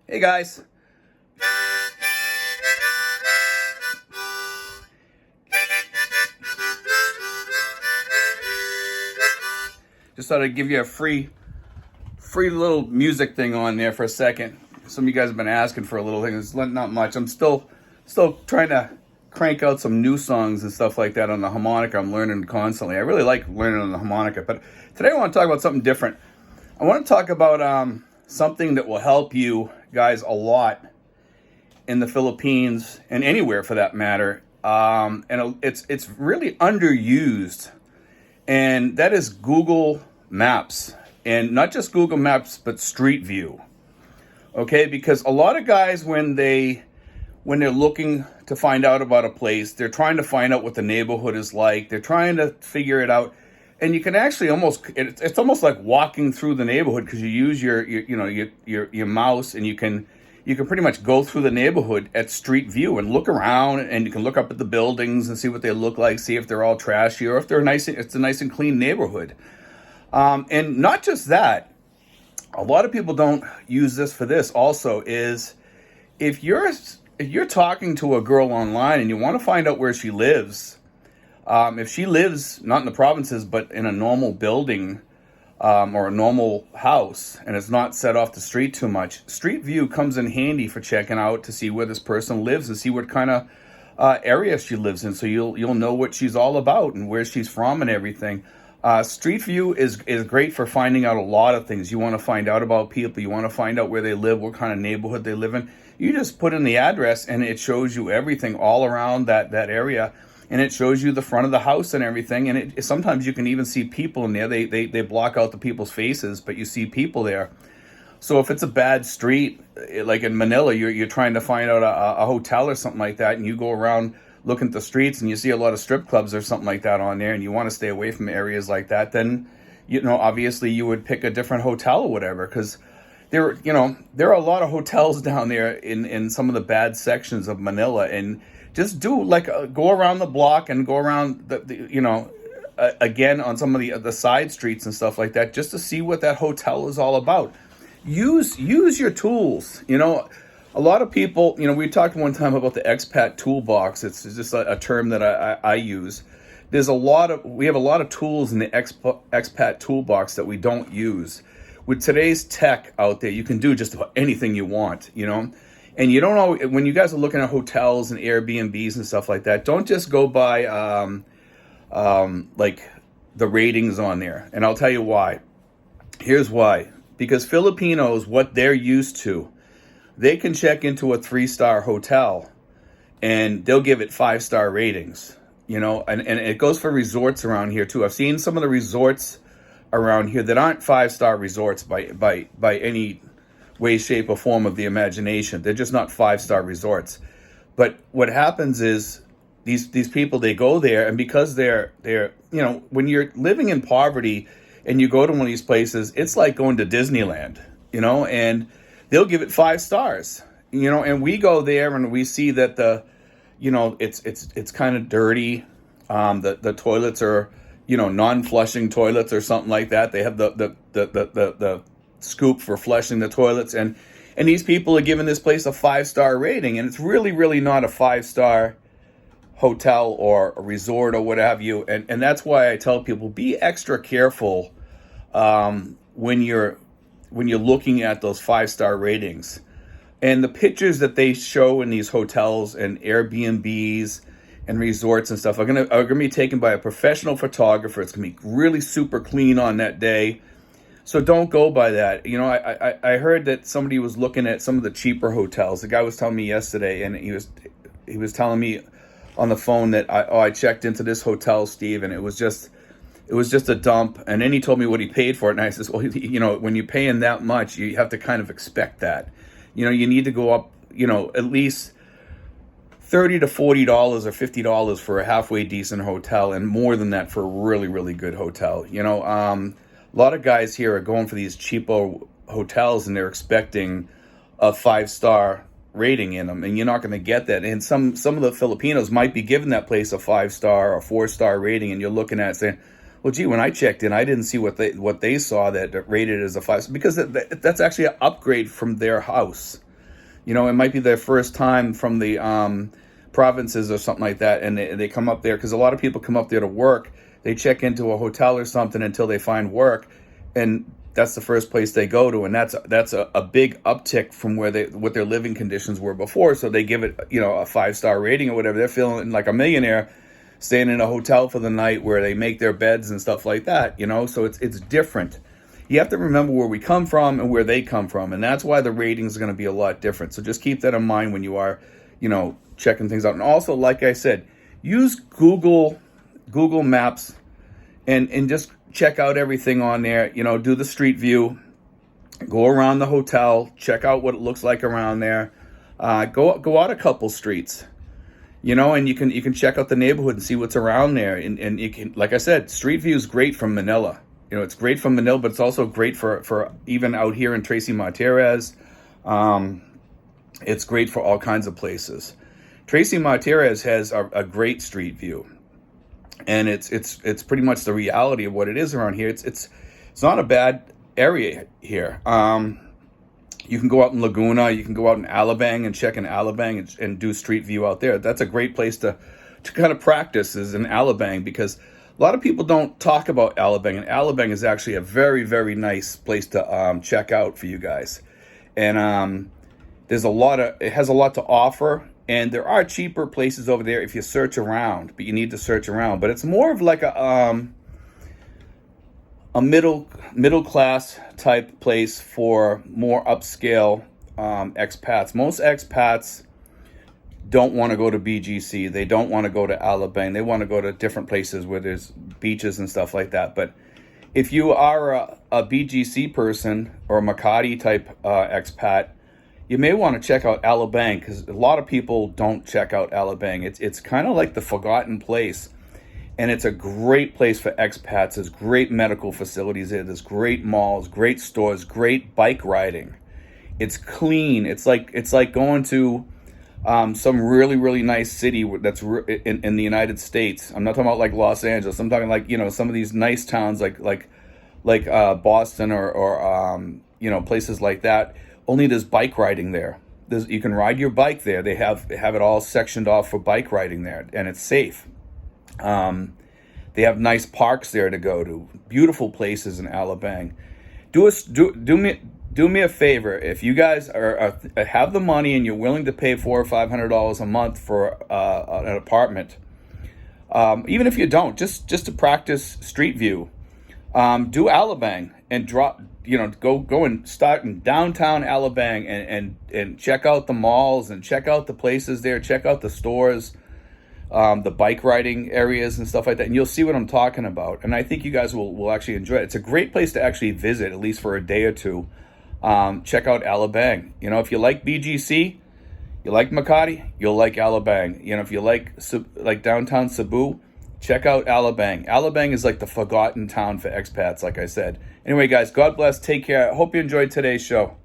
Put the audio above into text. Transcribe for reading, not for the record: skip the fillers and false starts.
Hey guys. Just thought I'd give you a free little music thing on there for a second. Some of you guys have been asking for a little thing. It's not much. I'm still trying to crank out some new songs and stuff like that on the harmonica. I'm learning constantly. I really like learning on the harmonica, but today I want to talk about something different. I want to talk about something that will help you guys a lot in the Philippines and anywhere for that matter. And it's really underused, and that is Google Maps, and not just Google Maps, but Street View. Okay, because a lot of guys when they're looking to find out about a place, they're trying to find out what the neighborhood is like. They're trying to figure it out, and you can actually it's almost like walking through the neighborhood because you use your mouse, and you can pretty much go through the neighborhood at Street View and look around, and you can look up at the buildings and see what they look like, see if they're all trashy or if they're nice. It's a nice and clean neighborhood. And not just that, a lot of people don't use this for this also is if you're talking to a girl online and you want to find out where she lives, if she lives not in the provinces but in a normal building, or a normal house, and it's not set off the street too much, Street View comes in handy for checking out to see where this person lives and see what kind of area she lives in, so you'll know what she's all about and where she's from and everything. Street View is great for finding out a lot of things. You want to find out about people, you want to find out where they live, what kind of neighborhood they live in. You just put in the address and it shows you everything all around that area. And it shows you the front of the house and everything. And sometimes you can even see people in there. They block out the people's faces, but you see people there. So if it's a bad street, like in Manila, you're trying to find out a hotel or something like that, and you go around looking at the streets and you see a lot of strip clubs or something like that on there, and you want to stay away from areas like that, then, obviously you would pick a different hotel or whatever, because there are a lot of hotels down there in some of the bad sections of Manila, and just do go around the block and go around again on some of the side streets and stuff like that, just to see what that hotel is all about. Use your tools. A lot of people, we talked one time about the XAT Toolbox. It's just a term that I use. We have a lot of tools in the XAT Toolbox that we don't use. With today's tech out there, you can do just about anything you want, And you don't know, when you guys are looking at hotels and Airbnbs and stuff like that, don't just go by like the ratings on there. And I'll tell you why. Here's why. Because Filipinos, what they're used to, they can check into a 3-star hotel and they'll give it 5-star ratings. And it goes for resorts around here too. I've seen some of the resorts around here that aren't 5-star resorts by any way, shape, or form of the imagination. They're just not 5-star resorts. But what happens is these people, they go there, and because they're when you're living in poverty and you go to one of these places, it's like going to Disneyland, and they'll give it 5 stars, and we go there and we see that it's kind of dirty. The toilets are, non-flushing toilets or something like that. They have the scoop for flushing the toilets, and these people are giving this place a 5-star rating, and it's really, really not a 5-star hotel or a resort or what have you. And that's why I tell people, be extra careful when you're looking at those 5-star ratings. And the pictures that they show in these hotels and Airbnbs and resorts and stuff are gonna be taken by a professional photographer. It's gonna be really super clean on that day. So don't go by that. I heard that somebody was looking at some of the cheaper hotels. The guy was telling me yesterday, and he was telling me on the phone that I checked into this hotel, Steve, and it was just a dump. And then he told me what he paid for it, and I says, well, when you're paying that much, you have to kind of expect that. You need to go up, at least $30 to $40 or $50 for a halfway decent hotel, and more than that for a really, really good hotel. A lot of guys here are going for these cheapo hotels and they're expecting a 5-star rating in them, and you're not going to get that. And some of the Filipinos might be giving that place a 5-star or 4-star rating, and you're looking at it saying, well, gee, when I checked in, I didn't see what they saw that rated as a 5, because that's actually an upgrade from their house. You know, it might be their first time from the provinces or something like that, and they come up there because a lot of people come up there to work. They check into a hotel or something until they find work, and that's the first place they go to, and that's a big uptick from what their living conditions were before. So they give it, you know, a 5-star rating or whatever. They're feeling like a millionaire, staying in a hotel for the night where they make their beds and stuff like that. You know, so it's different. You have to remember where we come from and where they come from, and that's why the ratings are going to be a lot different. So just keep that in mind when you are, you know, checking things out. And also, like I said, use Google Maps and just check out everything on there. You know, do the street view, go around the hotel, check out what it looks like around there. Go out a couple streets, you know, and you can check out the neighborhood and see what's around there. And you can, like I said, street view is great from Manila. You know, it's great from Manila, but it's also great for even out here in Tracy Martirez. It's great for all kinds of places. Tracy Martirez has a great street view, and it's pretty much the reality of what it is around here. It's not a bad area here. You can go out in Laguna, you can go out in Alabang and check in Alabang and do street view out there. That's a great place to kind of practice, is in Alabang, because a lot of people don't talk about Alabang, and Alabang is actually a very, very nice place to check out for you guys. And it has a lot to offer, and there are cheaper places over there if you search around, but you need to search around. But it's more of like a middle class type place for more upscale expats. Most expats don't want to go to BGC. They don't want to go to Alabang. They want to go to different places where there's beaches and stuff like that. But if you are a BGC person or a Makati type expat, you may want to check out Alabang, because a lot of people don't check out Alabang. It's kind of like the forgotten place, and it's a great place for expats. There's great medical facilities there. There's great malls, great stores, great bike riding. It's clean. It's like going to some really, really nice city that's in the United States. I'm not talking about like Los Angeles. I'm talking like, you know, some of these nice towns like Boston or you know, places like that. Only there's bike riding there. You can ride your bike there. They have it all sectioned off for bike riding there, and it's safe. They have nice parks there to go to. Beautiful places in Alabang. Do me a favor. If you guys have the money and you're willing to pay $400 or $500 a month for an apartment, even if you don't, just to practice street view, do Alabang and go and start in downtown Alabang and check out the malls and check out the places there, check out the stores, the bike riding areas and stuff like that, and you'll see what I'm talking about. And I think you guys will actually enjoy it. It's a great place to actually visit, at least for a day or two. Check out Alabang. You know, if you like BGC, you like Makati, you'll like Alabang. You know, if you like downtown Cebu, check out Alabang. Alabang is like the forgotten town for expats, like I said. Anyway, guys, God bless. Take care. I hope you enjoyed today's show.